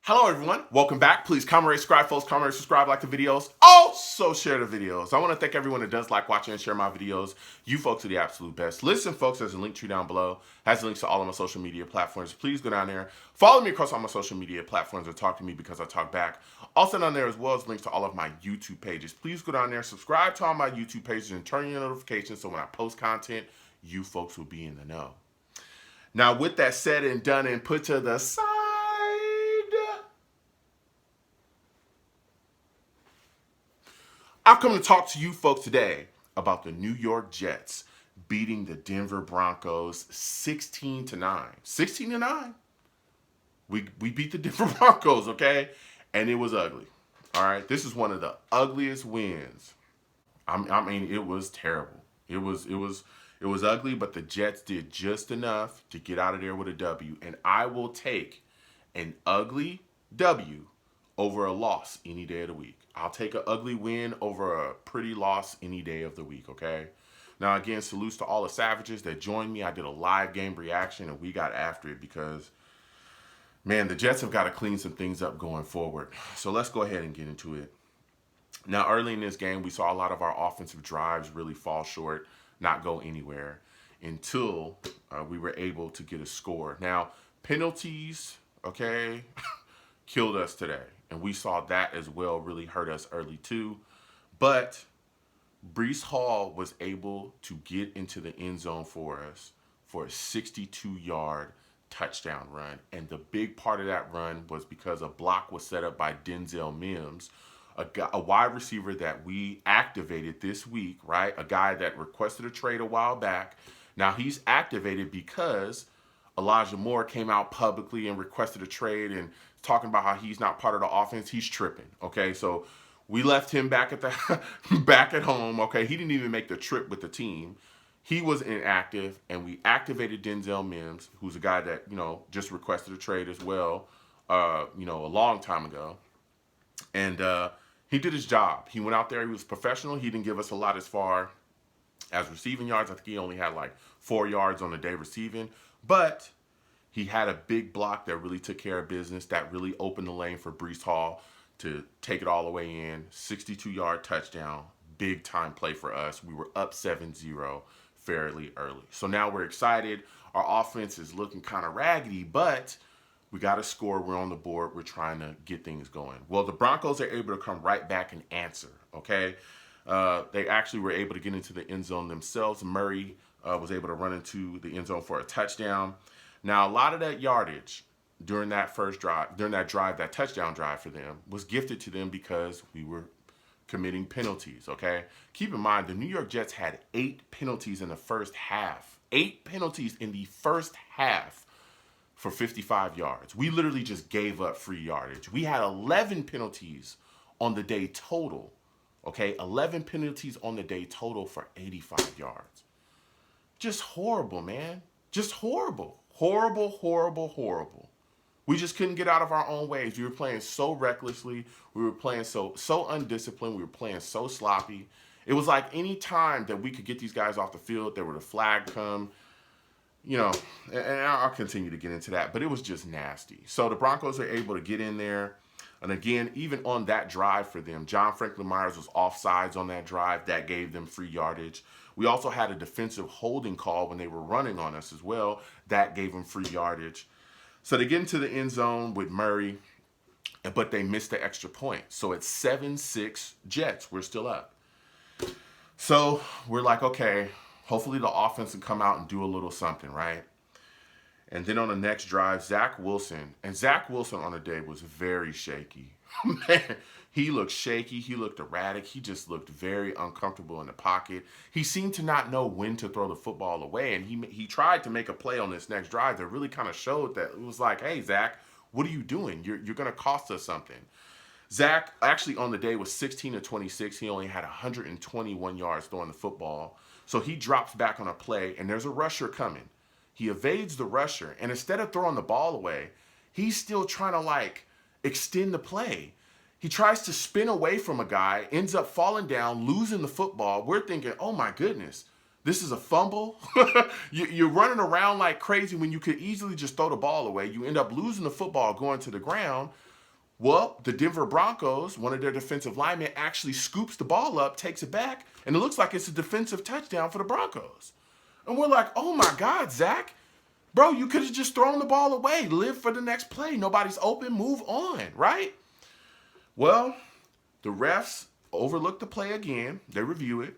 Hello everyone, welcome back. Please comment, rate, subscribe, folks. Comment, rate, subscribe, like the videos. Also share the videos. I want to thank everyone that does like watching and share my videos. You folks are the absolute best. Listen, folks, there's a link tree down below. Has links to all of my social media platforms. Please go down there. Follow me across all my social media platforms or talk to me because I talk back. Also down there as well as links to all of my YouTube pages. Please go down there, subscribe to all my YouTube pages and turn your notifications so when I post content, you folks will be in the know. Now, with that said and done and put to the side, I'm coming to talk to you folks today about the New York Jets beating the Denver Broncos 16-9. 16-9. We beat the Denver Broncos, okay? And it was ugly. All right, this is one of the ugliest wins. I mean, it was terrible. It was ugly, but the Jets did just enough to get out of there with a W. And I will take an ugly W over a loss any day of the week. I'll take an ugly win over a pretty loss any day of the week, okay? Now, again, salutes to all the Savages that joined me. I did a live game reaction, and we got after it because, man, the Jets have got to clean some things up going forward. So let's go ahead and get into it. Now, early in this game, we saw a lot of our offensive drives really fall short, not go anywhere until we were able to get a score. Now, penalties, okay, killed us today. And we saw that as well really hurt us early too. But Breece Hall was able to get into the end zone for us for a 62-yard touchdown run. And the big part of that run was because a block was set up by Denzel Mims, a wide receiver that we activated this week, right? A guy that requested a trade a while back. Now he's activated because Elijah Moore came out publicly and requested a trade and talking about how he's not part of the offense. He's tripping. Okay, so we left him back at the back at home. Okay, he didn't even make the trip with the team. He was inactive, and we activated Denzel Mims, who's a guy that just requested a trade as well. A long time ago, and he did his job. He went out there. He was professional. He didn't give us a lot as far as receiving yards. I think he only had like 4 yards on the day receiving, but he had a big block that really took care of business, that really opened the lane for Breece Hall to take it all the way in. 62-yard touchdown, big time play for us. We were up 7-0 fairly early. So now we're excited. Our offense is looking kind of raggedy, but we got a score. We're on the board. We're trying to get things going. Well, the Broncos are able to come right back and answer, okay? They actually were able to get into the end zone themselves. Murray was able to run into the end zone for a touchdown. Now, a lot of that yardage during that that touchdown drive for them, was gifted to them because we were committing penalties, okay? Keep in mind, the New York Jets had 8 penalties in the first half. 8 penalties in the first half for 55 yards. We literally just gave up free yardage. We had 11 penalties on the day total, okay? 11 penalties on the day total for 85 yards. Just horrible, man. Just horrible. Horrible, horrible, horrible. We just couldn't get out of our own ways. We were playing so recklessly. We were playing so undisciplined. We were playing so sloppy. It was like any time that we could get these guys off the field, there would a flag come, and I'll continue to get into that, but it was just nasty. So the Broncos are able to get in there. And again, even on that drive for them, John Franklin Myers was offsides on that drive. That gave them free yardage. We also had a defensive holding call when they were running on us as well. That gave them free yardage. So they get into the end zone with Murray, but they missed the extra point. So it's 7-6 Jets. We're still up. So we're like, okay, hopefully the offense can come out and do a little something, right? And then on the next drive, Zach Wilson on the day was very shaky. Man, he looked shaky. He looked erratic. He just looked very uncomfortable in the pocket. He seemed to not know when to throw the football away. And he tried to make a play on this next drive that really kind of showed that it was like, hey, Zach, what are you doing? You're going to cost us something. Zach actually on the day was 16-26. He only had 121 yards throwing the football. So he drops back on a play, and there's a rusher coming. He evades the rusher, and instead of throwing the ball away, he's still trying to extend the play. He tries to spin away from a guy, ends up falling down, losing the football. We're thinking, oh my goodness, this is a fumble. You're running around like crazy when you could easily just throw the ball away. You end up losing the football going to the ground. Well, the Denver Broncos, one of their defensive linemen, actually scoops the ball up, takes it back, and it looks like it's a defensive touchdown for the Broncos. And we're like, oh my God, Zach, bro, you could have just thrown the ball away. Live for the next play. Nobody's open. Move on, right? Well, the refs overlook the play again. They review it,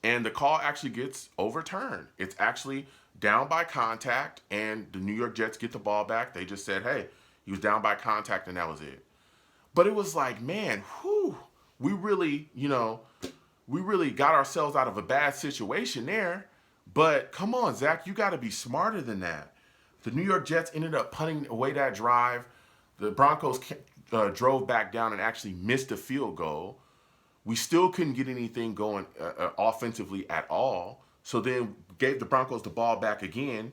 and the call actually gets overturned. It's actually down by contact, and the New York Jets get the ball back. They just said, hey, he was down by contact, and that was it. But it was like, man, whew, we really, we really got ourselves out of a bad situation there. But come on, Zach, you got to be smarter than that. The New York Jets ended up punting away that drive. The Broncos drove back down and actually missed a field goal. We still couldn't get anything going offensively at all. So then gave the Broncos the ball back again.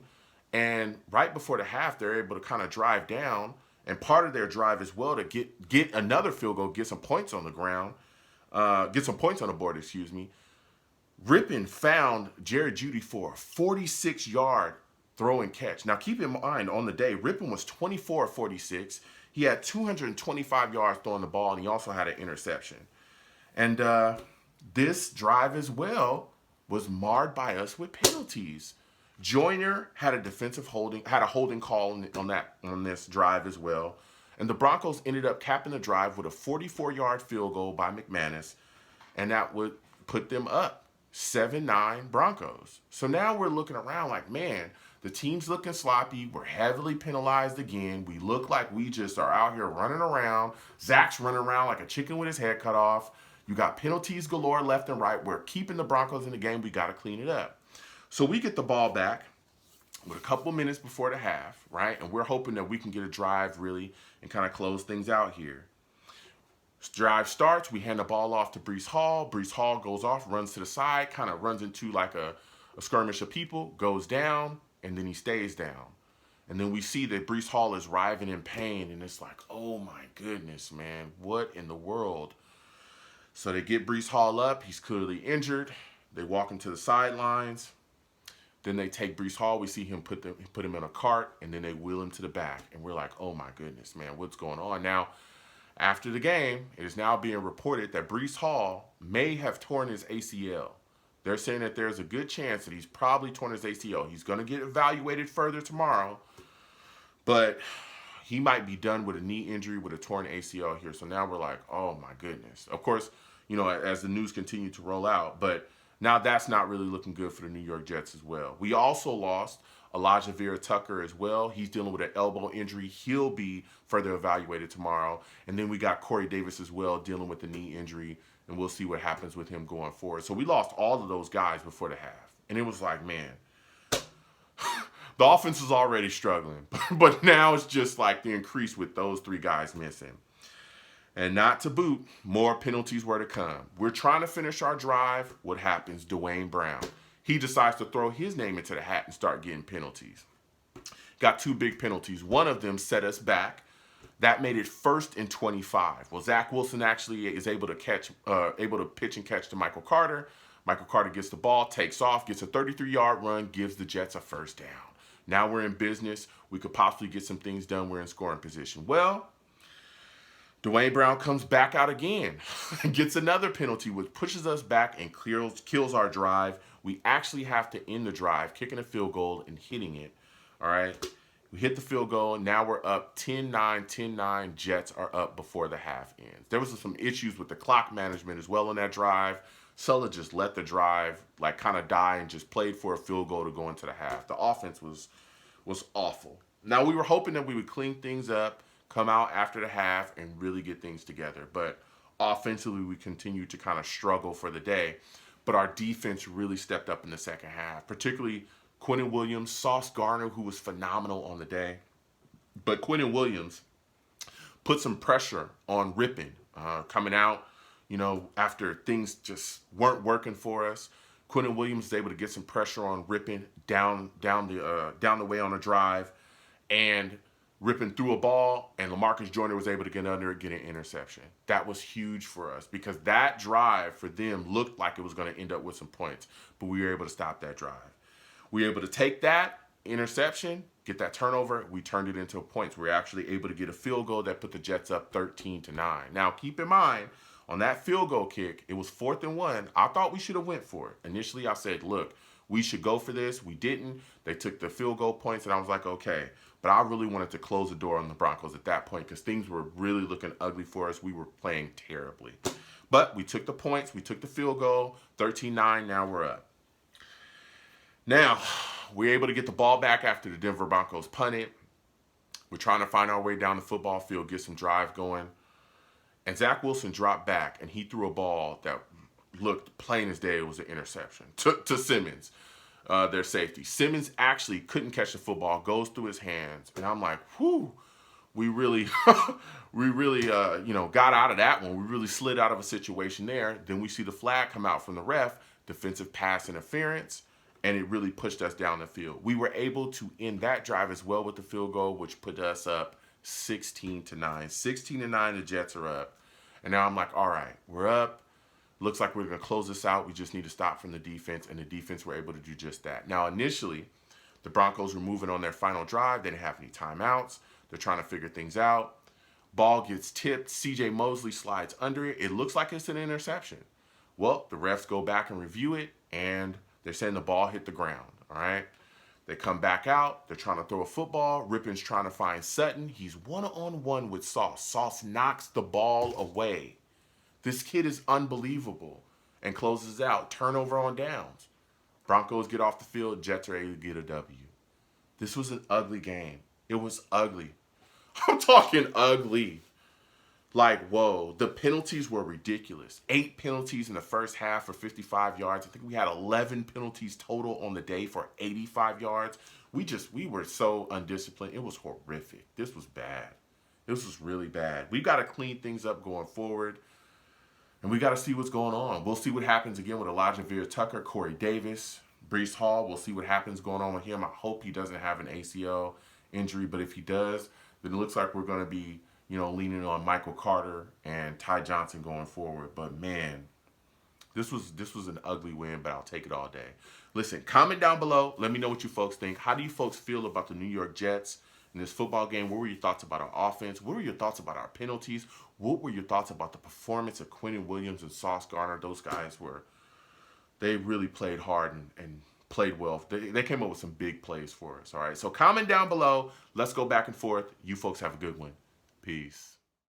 And right before the half, they're able to kind of drive down. And part of their drive as well to get another field goal, get some points on the ground, get some points on the board, excuse me. Rippon found Jared Jeudy for a 46-yard throw and catch. Now, keep in mind, on the day, Rippon was 24 of 46. He had 225 yards throwing the ball, and he also had an interception. And this drive as well was marred by us with penalties. Joyner had a holding call on this drive as well. And the Broncos ended up capping the drive with a 44-yard field goal by McManus, and that would put them up 7-9 Broncos. So now we're looking around like, man, the team's looking sloppy. We're heavily penalized again. We look like we just are out here running around. Zach's running around like a chicken with his head cut off. You got penalties galore left and right. We're keeping the Broncos in the game. We got to clean it up. So we get the ball back with a couple minutes before the half, right? And we're hoping that we can get a drive really and kind of close things out here. Drive starts. We hand the ball off to Breece Hall. Breece Hall goes off, runs to the side, kind of runs into like a skirmish of people, goes down, and then he stays down. And then we see that Breece Hall is writhing in pain, and it's like, oh my goodness, man, what in the world? So they get Breece Hall up. He's clearly injured. They walk him to the sidelines. Then they take Breece Hall. We see him put him in a cart, and then they wheel him to the back. And we're like, oh my goodness, man, what's going on? Now, after the game, it is now being reported that Breece Hall may have torn his ACL. They're saying that there's a good chance that he's probably torn his ACL. He's going to get evaluated further tomorrow, but he might be done with a knee injury with a torn ACL here. So now we're like, oh my goodness. Of course, as the news continued to roll out, but now that's not really looking good for the New York Jets as well. We also lost Elijah Vera-Tucker as well. He's dealing with an elbow injury. He'll be further evaluated tomorrow. And then we got Corey Davis as well dealing with the knee injury, and we'll see what happens with him going forward. So we lost all of those guys before the half. And it was like, man, the offense is already struggling. But now it's just like the increase with those three guys missing. And not to boot, more penalties were to come. We're trying to finish our drive. What happens? Dwayne Brown. He decides to throw his name into the hat and start getting penalties. Got two big penalties. One of them set us back. That made it 1st and 25. Well, Zach Wilson actually is able to pitch and catch to Michael Carter. Michael Carter gets the ball, takes off, gets a 33-yard run, gives the Jets a first down. Now we're in business. We could possibly get some things done. We're in scoring position. Well, Dwayne Brown comes back out again and gets another penalty, which pushes us back and kills our drive. We actually have to end the drive, kicking a field goal and hitting it. All right. We hit the field goal. Now we're up 10-9, 10-9. Jets are up before the half ends. There was some issues with the clock management as well on that drive. Sulla just let the drive like kind of die and just played for a field goal to go into the half. The offense was awful. Now we were hoping that we would clean things up, come out after the half, and really get things together. But offensively, we continued to kind of struggle for the day. But our defense really stepped up in the second half, particularly Quinnen Williams, Sauce Gardner, who was phenomenal on the day. But Quinnen Williams put some pressure on Rippon coming out, after things just weren't working for us. Quinnen Williams was able to get some pressure on Rippon down the way on a drive, and Rippon threw a ball, and LaMarcus Joyner was able to get under it, get an interception. That was huge for us because that drive for them looked like it was going to end up with some points, but we were able to stop that drive. We were able to take that, interception, get that turnover, we turned it into points. We were actually able to get a field goal that put the Jets up 13-9. Now, keep in mind, on that field goal kick, it was 4th and 1. I thought we should have went for it. Initially, I said, look, we should go for this. We didn't. They took the field goal points, and I was like, okay. But I really wanted to close the door on the Broncos at that point because things were really looking ugly for us. We were playing terribly. But we took the points. We took the field goal, 13-9. Now we're up. Now, we're able to get the ball back after the Denver Broncos punted. We're trying to find our way down the football field, get some drive going. And Zach Wilson dropped back, and he threw a ball that looked plain as day it was an interception to Simmons, their safety. Simmons actually couldn't catch the football, goes through his hands. And I'm like, whew, we really, got out of that one. We really slid out of a situation there. Then we see the flag come out from the ref, defensive pass interference, and it really pushed us down the field. We were able to end that drive as well with the field goal, which put us up 16-9. 16-9, the Jets are up. And now I'm like, all right, we're up. Looks like we're going to close this out. We just need to stop from the defense, and the defense were able to do just that. Now, initially, the Broncos were moving on their final drive. They didn't have any timeouts. They're trying to figure things out. Ball gets tipped. C.J. Mosley slides under it. It looks like it's an interception. Well, the refs go back and review it, and they're saying the ball hit the ground, all right? They come back out. They're trying to throw a football. Rippon's trying to find Sutton. He's one-on-one with Sauce. Sauce knocks the ball away. This kid is unbelievable and closes out. Turnover on downs. Broncos get off the field. Jets are able to get a W. This was an ugly game. It was ugly. I'm talking ugly. Like, whoa. The penalties were ridiculous. 8 penalties in the first half for 55 yards. I think we had 11 penalties total on the day for 85 yards. We were so undisciplined. It was horrific. This was bad. This was really bad. We got to clean things up going forward. And we got to see what's going on. We'll see what happens again with Elijah Vera-Tucker, Corey Davis, Breece Hall. We'll see what happens going on with him. I hope he doesn't have an ACL injury. But if he does, then it looks like we're going to be, leaning on Michael Carter and Ty Johnson going forward. But, man, this was an ugly win, but I'll take it all day. Listen, comment down below. Let me know what you folks think. How do you folks feel about the New York Jets in this football game? What were your thoughts about our offense? What were your thoughts about our penalties? What were your thoughts about the performance of Quinnen Williams and Sauce Gardner? Those guys they really played hard and played well. They came up with some big plays for us, all right? So comment down below. Let's go back and forth. You folks have a good one. Peace.